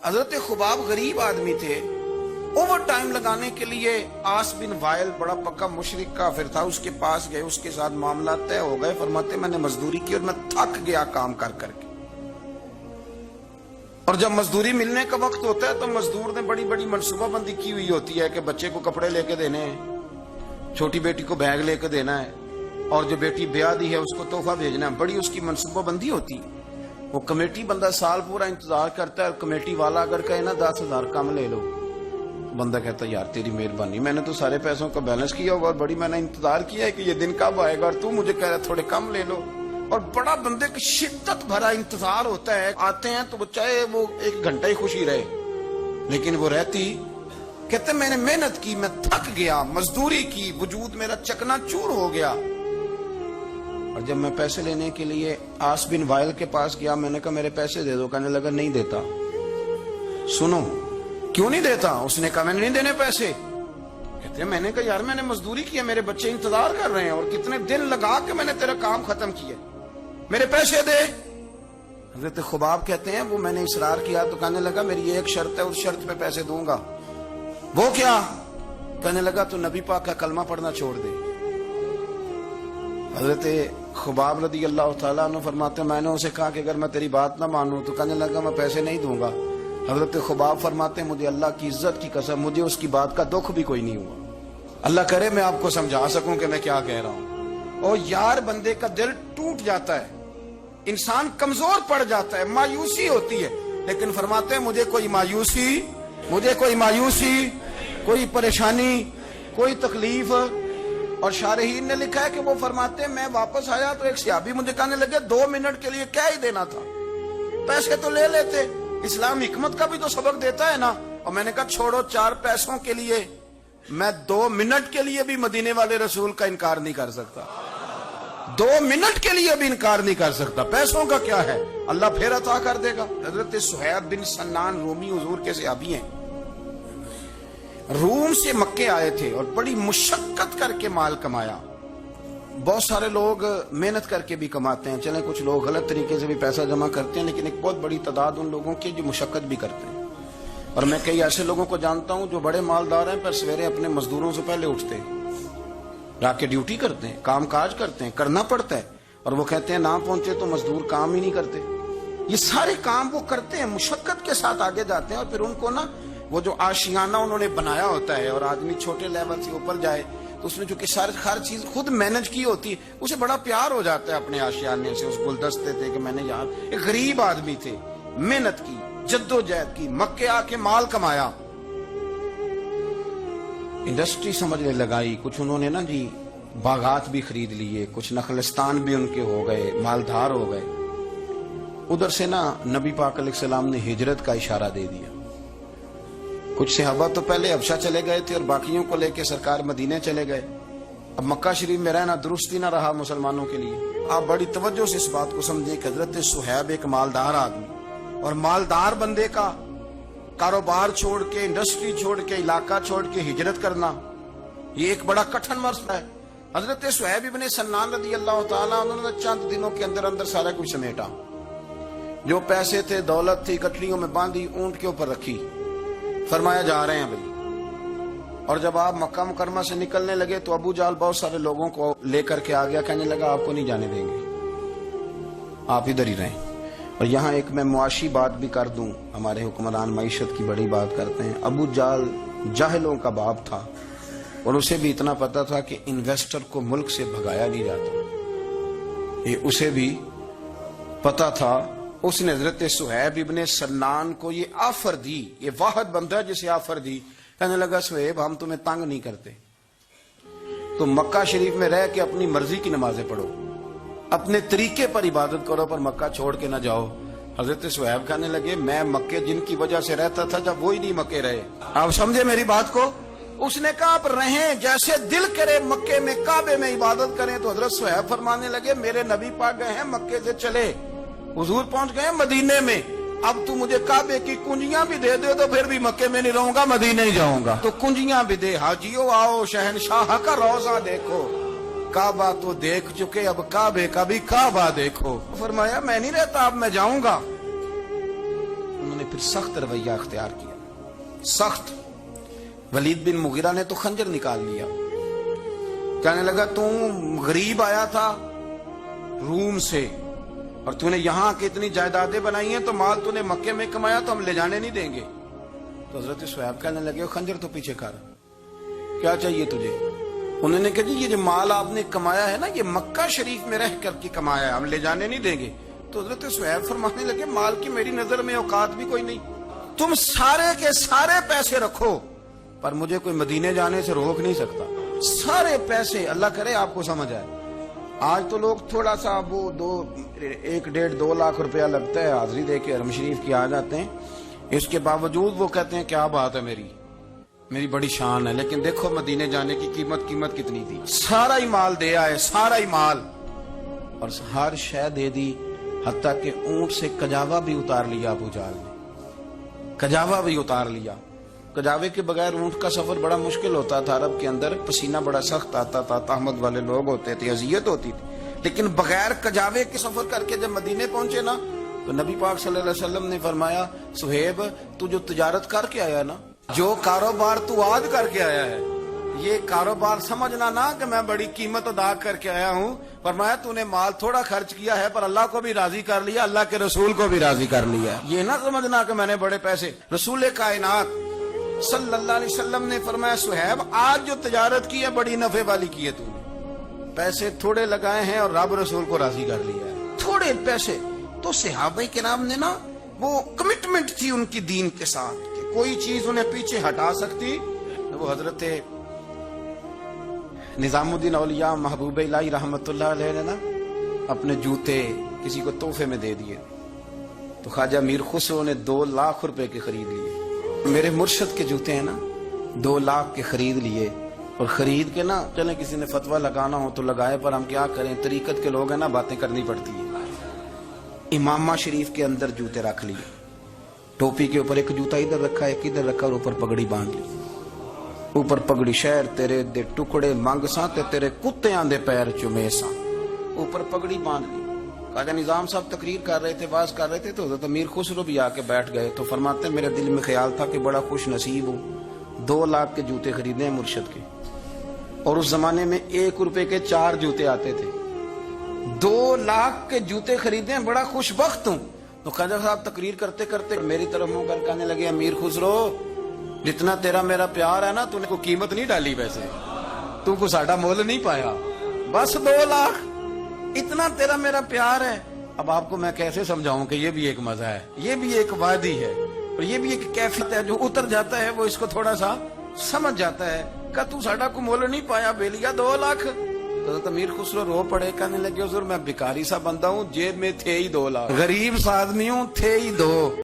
हजरत खुबाब गरीब आदमी थे। ओवर टाइम लगाने के लिए आस बिन वाइल बड़ा पक्का मुशरिक काफिर था, उसके पास गए, उसके साथ मामला तय हो गए। फरमाते मैंने मजदूरी की और मैं थक गया काम कर करके। और जब मजदूरी मिलने का वक्त होता है तो मजदूर ने बड़ी बड़ी मनसूबाबंदी की हुई होती है कि बच्चे को कपड़े लेके देने हैं, छोटी बेटी को बैग लेके देना है, और जो बेटी ब्याह दी है उसको तोहफा भेजना है। बड़ी उसकी मनसूबाबंदी होती है। वो कमेटी बंदा साल पूरा इंतजार करता है, और कमेटी वाला अगर कहे ना 10,000 कम ले लो, बंदा कहता यार तेरी मेहरबानी, मैंने तो सारे पैसों का बैलेंस किया होगा और बड़ी मैंने इंतजार किया है कि ये दिन कब आएगा, और तू मुझे कह रहा है थोड़े कम ले लो। और बड़ा बंदे की शिद्दत भरा इंतजार होता है। आते हैं तो चाहे वो 1 घंटा ही खुशी रहे, लेकिन वो रहती। कहते मैंने मेहनत की, मैं थक गया, मजदूरी की, वजूद मेरा चकनाचूर हो गया। और जब मैं पैसे लेने के लिए आस बिन वाइल के पास गया, मैंने कहा मेरे पैसे दे दो। कहने लगा नहीं देता। सुनो क्यों नहीं देता? उसने कहा मैंने नहीं देने पैसे। कहते हैं मैंने कहा यार मैंने मजदूरी की है, मेरे बच्चे इंतजार कर रहे हैं और कितने दिन लगा के मैंने तेरा काम खत्म किया, मेरे पैसे दे। हजरत खुबाब कहते हैं वो मैंने इसरार किया तो कहने लगा मेरी एक शर्त है, उस शर्त पे पैसे दूंगा। वो क्या? कहने लगा तू नबी पाक का कलमा पढ़ना छोड़ दे। हजरत खुबाब रदी अल्लाह तआला अन्हु फरमाते मैंने उसे कहा कि अगर मैं तेरी बात ना मानूं तो कहने लगा मैं पैसे नहीं दूंगा। हजरत खुबाब फरमाते मुझे अल्लाह की इज्जत की कसम, मुझे उसकी बात का दुख भी कोई नहीं हुआ। अल्लाह करे मैं आपको समझा सकूं कि मैं क्या कह रहा हूं। और यार बंदे का दिल टूट जाता है, इंसान कमजोर पड़ जाता है, मायूसी होती है। लेकिन फरमाते मुझे कोई मायूसी, कोई परेशानी, कोई तकलीफ। और शारहीन ने लिखा है कि वो फरमाते मैं वापस आया तो एक सहाबी मुझे कहने लगे 2 मिनट के लिए क्या ही देना था, पैसे तो ले लेते, इस्लाम हिकमत का भी तो सबक देता है ना। और मैंने कहा छोड़ो, 4 पैसों के लिए मैं 2 मिनट के लिए भी मदीने वाले रसूल का इनकार नहीं कर सकता, 2 मिनट के लिए भी इनकार नहीं कर सकता। पैसों का क्या है, अल्लाह फिर अता कर देगा। हजरत सुहैब बिन सन्नान रूमी हुजूर के सहाबी हैं, रूम से मक्के आए थे और बड़ी मुशक्कत करके माल कमाया। बहुत सारे लोग मेहनत करके भी कमाते हैं, चले कुछ लोग गलत तरीके से भी पैसा जमा करते हैं, लेकिन एक बहुत बड़ी तादाद उन लोगों की जो मुशक्कत भी करते हैं। और मैं कई ऐसे लोगों को जानता हूं जो बड़े मालदार हैं पर सवेरे अपने मजदूरों से पहले उठते हैं, जाके ड्यूटी करते हैं, काम काज करते हैं, करना पड़ता है। और वो कहते हैं ना पहुंचे तो मजदूर काम ही नहीं करते। ये सारे काम वो करते हैं, मुशक्कत के साथ आगे जाते हैं। और फिर उनको ना वो जो आशियाना उन्होंने बनाया होता है, और आदमी छोटे लेवल से ऊपर जाए तो उसने जो कि हर चीज खुद मैनेज की होती है, उसे बड़ा प्यार हो जाता है अपने आशियाने से, उस गुलदस्ते थे कि मैंने यार एक गरीब आदमी थे, मेहनत की, जद्दोजहद की, मक्के आके माल कमाया, इंडस्ट्री समझने लगाई। कुछ उन्होंने ना जी बागात भी खरीद लिए, कुछ नखलिस्तान भी उनके हो गए, मालदार हो गए। उधर से ना नबी पाक अलैहिस्सलाम ने हिजरत का इशारा दे दिया। कुछ सहाबा तो पहले हबशा चले गए थे और बाकियों को लेके सरकार मदीने चले गए। अब मक्का शरीफ में रहना दुरुस्त ही ना रहा मुसलमानों के लिए। आप बड़ी तवज्जो से इस बात को समझिए कि हजरत सुहैब एक मालदार आदमी, और मालदार बंदे का कारोबार छोड़ के, इंडस्ट्री छोड़ के, इलाका छोड़ के हिजरत करना, ये एक बड़ा कठिन मसला है। हजरत सुहैब इब्ने सन्नान रज़ी अल्लाह तआला उन्होंने चंद दिनों के अंदर अंदर सारा कुछ समेटा। जो पैसे थे, दौलत थी, कटरियों में बांधी, ऊंट के ऊपर रखी, फरमाया जा रहे हैं भाई। और जब आप मक्का मुकरमा से निकलने लगे तो अबू जाल बहुत सारे लोगों को लेकर के आ गया, कहने लगा आपको नहीं जाने देंगे, आप इधर ही रहें। और यहाँ एक मैं मुआशी बात भी कर दूं, हमारे हुक्मरान मईशत की बड़ी बात करते हैं। अबू जाल जाहिलों का बाप था, और उसे भी इतना पता था कि इन्वेस्टर को मुल्क से भगाया नहीं जाता, ये उसे भी पता था। उसने हजरत सुहैब इब्ने सन्नान को ये ऑफर दी, ये वाहिद बंदा जिसे ऑफर दी। कहने लगा सुहैब हम तुम्हें तंग नहीं करते, तुम मक्का शरीफ में रह के अपनी मर्जी की नमाजें पढ़ो, अपने तरीके पर इबादत करो, पर मक्का छोड़ के ना जाओ। हजरत सुहैब कहने लगे मैं मक्के जिनकी वजह से रहता था जब वही नहीं मक्के रहे। आप समझे मेरी बात को? उसने कहा आप रहें जैसे दिल करे मक्के में, काबे में इबादत करें। तो हजरत सुहैब फरमाने लगे मेरे नबी पाक गए हैं मक्के से चले, हुजूर पहुंच गए मदीने में, अब तू मुझे काबे की कुंजियां भी दे दे तो फिर भी मक्के में नहीं रहूंगा, मदीने ही जाऊंगा। तो कुंजियां भी दे, हाजियो आओ शहनशाह का रोजा देखो, काबा तो देख चुके अब काबे का भी काबा देखो। फरमाया मैं नहीं रहता, अब मैं जाऊंगा। उन्होंने پھر سخت رویہ اختیار کیا، سخت۔ ولید بن مغیرہ نے تو خنجر نکال لیا، کہنے لگا تو غریب آیا تھا روم سے اور تو نے یہاں کی اتنی جائیدادیں بنائی ہیں، تو مال تو نے مکے میں کمایا تو ہم لے جانے نہیں دیں گے۔ تو حضرت صہیب کہنے لگے خنجر تو پیچھے کر، کیا چاہیے تجھے؟ انہوں نے کہا جی یہ جو مال آپ نے کمایا ہے نا، یہ مکہ شریف میں رہ کر کے کمایا ہے، ہم لے جانے نہیں دیں گے۔ تو حضرت صہیب فرمانے لگے مال کی میری نظر میں اوقات بھی کوئی نہیں، تم سارے کے سارے پیسے رکھو پر مجھے کوئی مدینے جانے سے روک نہیں سکتا، سارے پیسے۔ اللہ کرے آپ کو سمجھ آئے۔ آج تو لوگ تھوڑا سا وہ 1.5-2 لاکھ روپیہ لگتا ہے حاضری دے کے حرم شریف کی آ جاتے ہیں، اس کے باوجود وہ کہتے ہیں کیا بات ہے، میری بڑی شان ہے، لیکن دیکھو مدینے جانے کی قیمت کتنی تھی۔ سارا ہی مال دے آئے، سارا ہی مال، اور ہر شے دے دی، حتیٰ کہ اونٹ سے کجاوا بھی اتار لیا ابو جہل نے، کجاوا بھی اتار لیا۔ کجاوے کے بغیر اونٹ کا سفر بڑا مشکل ہوتا تھا، عرب کے اندر پسینہ بڑا سخت آتا تھا، تہمت والے لوگ ہوتے تھے، اذیت ہوتی تھی، لیکن بغیر کجاوے کے سفر کر کے جب مدینے پہنچے نا تو نبی پاک صلی اللہ علیہ وسلم نے فرمایا صہیب تو جو تجارت کر کے آیا نا، جو کاروبار تو آج کر کے آیا ہے، یہ کاروبار سمجھنا نا کہ میں بڑی قیمت ادا کر کے آیا ہوں، فرمایا تو نے مال تھوڑا خرچ کیا ہے پر اللہ کو بھی راضی کر لیا، اللہ کے رسول کو بھی راضی کر لیا، یہ نہ سمجھنا کہ میں نے بڑے پیسے۔ رسول کائنات صلی اللہ علیہ وسلم نے فرمایا صہیب آج جو تجارت کی ہے بڑی نفع والی کی ہے، تو نے پیسے تھوڑے لگائے ہیں اور رب رسول کو راضی کر لیا ہے، تھوڑے پیسے۔ تو صحابہ کرام نے نا وہ کمٹمنٹ تھی ان کی دین کے ساتھ کہ کوئی چیز انہیں پیچھے ہٹا سکتی۔ وہ حضرت نظام الدین اولیاء محبوب الہی رحمت اللہ علیہ نے نا اپنے جوتے کسی کو تحفے میں دے دیے، تو خواجہ میر خسرو نے 2 لاکھ روپے کے خرید لیے۔ میرے مرشد کے جوتے ہیں نا 2 لاکھ کے خرید لیے، اور خرید کے نا چلیں کسی نے فتویٰ لگانا ہو تو لگائے، پر ہم کیا کریں، طریقت کے لوگ ہیں نا، باتیں کرنی پڑتی ہے۔ امامہ شریف کے اندر جوتے رکھ لیے، ٹوپی کے اوپر ایک جوتا ادھر رکھا ایک ادھر رکھا، اور اوپر پگڑی باندھ لی، اوپر پگڑی شہر تیرے دے ٹکڑے منگ ساں تے تیرے کتیاں دے پیر چومے ساں، اوپر پگڑی باندھ لی۔ خواجہ نظام صاحب تقریر کر رہے تھے، واز کر رہے تھے، تو حضرت امیر خسرو بھی آ کے بیٹھ گئے، تو فرماتے ہیں میرے دل میں خیال تھا کہ بڑا خوش نصیب ہوں، 2 لاکھ کے جوتے خریدے ہیں مرشد کے، اور اس زمانے میں 1 روپے کے 4 جوتے آتے تھے، 2 لاکھ کے جوتے خریدے ہیں، بڑا خوش بخت ہوں۔ تو خواجہ صاحب تقریر کرتے کرتے میری طرف منہ کر کہنے لگے امیر خسرو جتنا تیرا میرا پیار ہے نا، تو نے کوئی قیمت نہیں ڈالی، ویسے تو کو ساڈا مول نہیں پایا، بس 2 لاکھ اتنا تیرا میرا پیار ہے۔ اب آپ کو میں کیسے سمجھاؤں کہ یہ بھی ایک مزہ ہے، یہ بھی ایک وادی ہے، اور یہ بھی ایک کیفیت ہے، جو اتر جاتا ہے وہ اس کو تھوڑا سا سمجھ جاتا ہے کہ تو ساڈا کو مول نہیں پایا بیلیا 2 لاکھ۔ حضرت امیر خسرو رو پڑے، کہنے لگے حضور میں بھکاری سا بندہ ہوں، جیب میں تھے ہی 2 لاکھ، غریب سا آدمی ہوں، تھے ہی 2۔